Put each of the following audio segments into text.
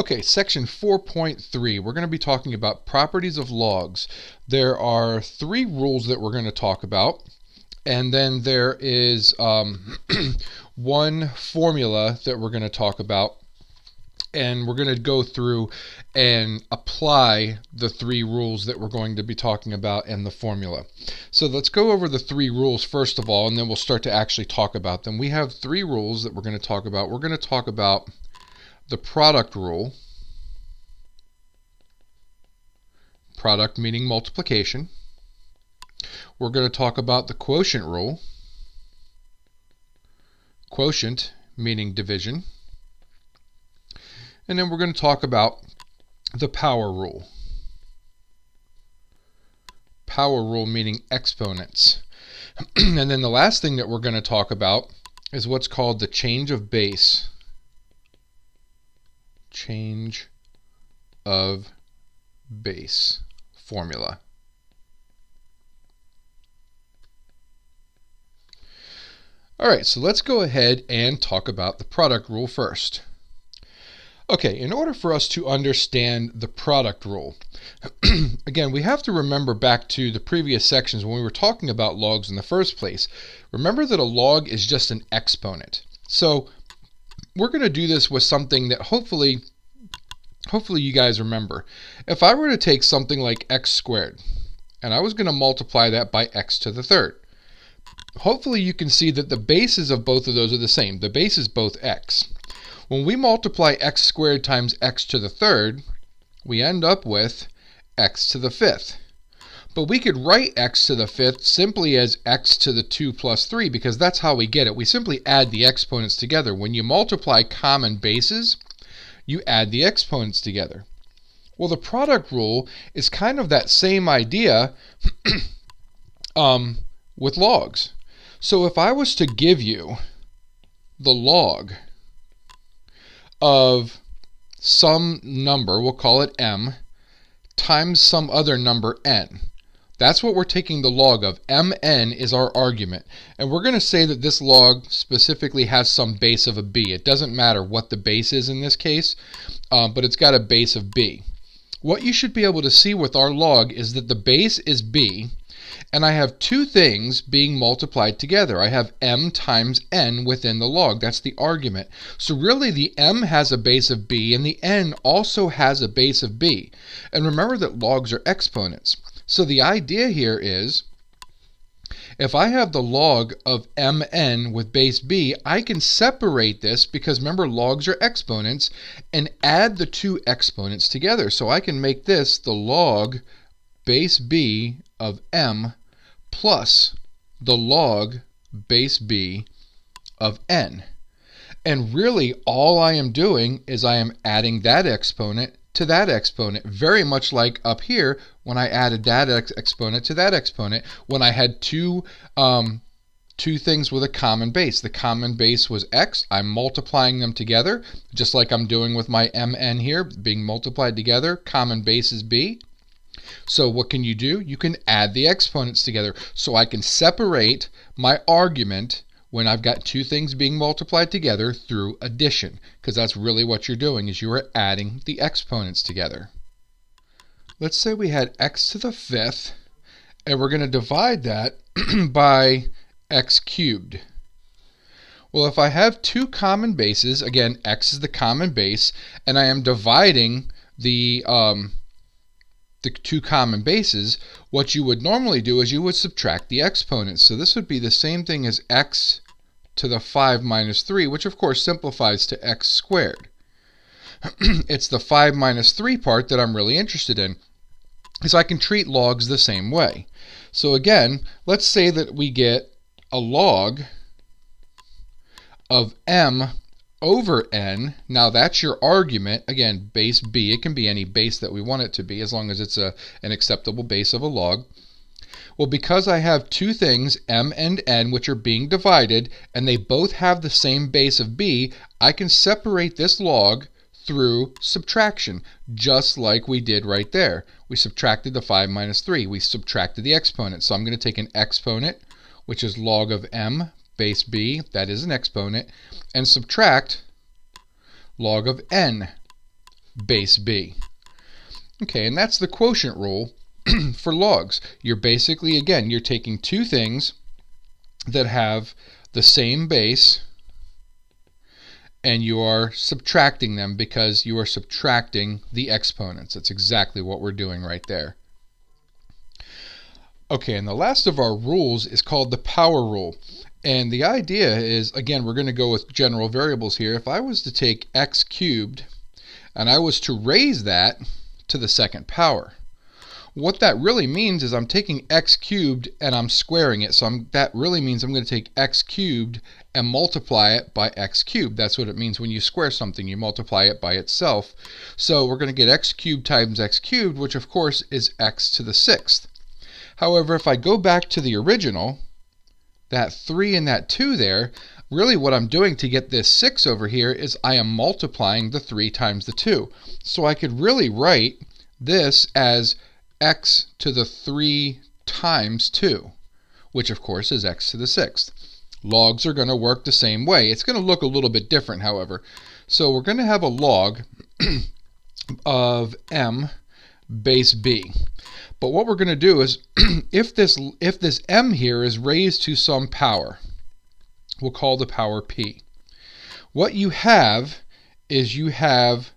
Okay, section 4.3, we're going to be talking about properties of logs. There are three rules that we're going to talk about, and then there is one formula that we're going to talk about, and we're going to go through and apply the three rules that we're going to be talking about in the formula. So let's go over the three rules first of all, and then we'll start to actually talk about them. We have three rules that we're going to talk about. We're going to talk about the product rule, product meaning multiplication. We're going to talk about the quotient rule, quotient meaning division. And then we're going to talk about the power rule, power rule meaning exponents. And then the last thing that we're going to talk about is what's called the change of base. Change of base formula. Alright, so let's go ahead and talk about the product rule first. Okay, in order for us to understand the product rule, again, we have to remember back to the previous sections when we were talking about logs in the first place. Remember that a log is just an exponent. So we're going to do this with something that hopefully you guys remember. If I were to take something like x squared, and I was going to multiply that by x to the third, hopefully you can see that the bases of both of those are the same. The base is both x. When we multiply x squared times x to the third, we end up with x to the fifth. But we could write x to the fifth simply as x to the 2 plus 3 because that's how we get it. We simply add the exponents together. When you multiply common bases, you add the exponents together. Well, the product rule is kind of that same idea with logs. So if I was to give you the log of some number, we'll call it m, times some other number n. That's what we're taking the log of. Mn is our argument. And we're going to say that this log specifically has some base of a b. It doesn't matter what the base is in this case, but it's got a base of b. What you should be able to see with our log is that the base is b, and I have two things being multiplied together. I have m times n within the log. That's the argument. So really the m has a base of b, and the n also has a base of b. And remember that logs are exponents. So the idea here is, if I have the log of mn with base b, I can separate this because remember logs are exponents and add the two exponents together. So I can make this the log base b of m plus the log base b of n. And really all I am doing is I am adding that exponent to that exponent, very much like up here when I added that exponent to that exponent when I had two things with a common base. The common base was x. I'm multiplying them together, just like I'm doing with my mn here, being multiplied together. Common base is b. So what can you do? You can add the exponents together. So I can separate my argument when I've got two things being multiplied together through addition, because that's really what you're doing, is you are adding the exponents together. Let's say we had x to the fifth, and we're going to divide that by x cubed. Well, if I have two common bases, again, x is the common base, and I am dividing the two common bases, what you would normally do is you would subtract the exponents. So this would be the same thing as x to the 5 minus 3, which of course simplifies to x squared. It's the 5 minus 3 part that I'm really interested in, because I can treat logs the same way. So again, let's say that we get a log of m over n. Now that's your argument. Again, base b. It can be any base that we want it to be as long as it's an acceptable base of a log. Well, because I have two things, m and n, which are being divided, and they both have the same base of b, I can separate this log through subtraction, just like we did right there. We subtracted the 5 minus 3. We subtracted the exponent. So I'm going to take an exponent, which is log of m base b, that is an exponent, and subtract log of n, base b. Okay, and that's the quotient rule for logs. You're basically, again, you're taking two things that have the same base and you are subtracting them because you are subtracting the exponents. That's exactly what we're doing right there. Okay, and the last of our rules is called the power rule. And the idea is, again, we're going to go with general variables here. If I was to take x cubed and I was to raise that to the second power, what that really means is I'm taking x cubed and I'm squaring it. So that really means I'm going to take x cubed and multiply it by x cubed. That's what it means when you square something. You multiply it by itself. So we're going to get x cubed times x cubed, which of course is x to the sixth. However, if I go back to the original, that 3 and that 2 there, really what I'm doing to get this 6 over here is I am multiplying the 3 times the 2. So I could really write this as x to the 3 times 2, which of course is x to the sixth. Logs are going to work the same way. It's going to look a little bit different, however. So we're going to have a log of m base b. But what we're going to do is, if this m here is raised to some power, we'll call the power p. What you have is you have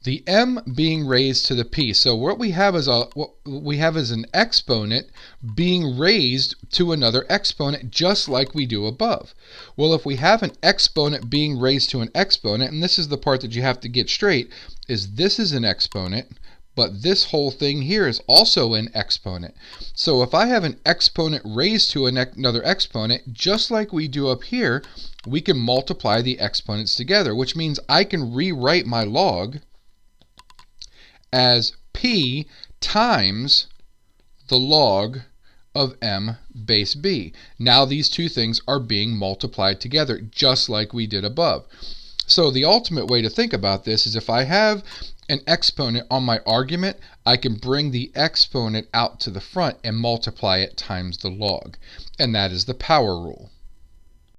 the m being raised to the p. So what we have is an exponent being raised to another exponent, just like we do above. Well, if we have an exponent being raised to an exponent, and this is the part that you have to get straight, is this is an exponent, but this whole thing here is also an exponent. So if I have an exponent raised to another exponent, just like we do up here, we can multiply the exponents together, which means I can rewrite my log as p times the log of m base b. Now these two things are being multiplied together, just like we did above. So the ultimate way to think about this is if I have an exponent on my argument, I can bring the exponent out to the front and multiply it times the log. And that is the power rule.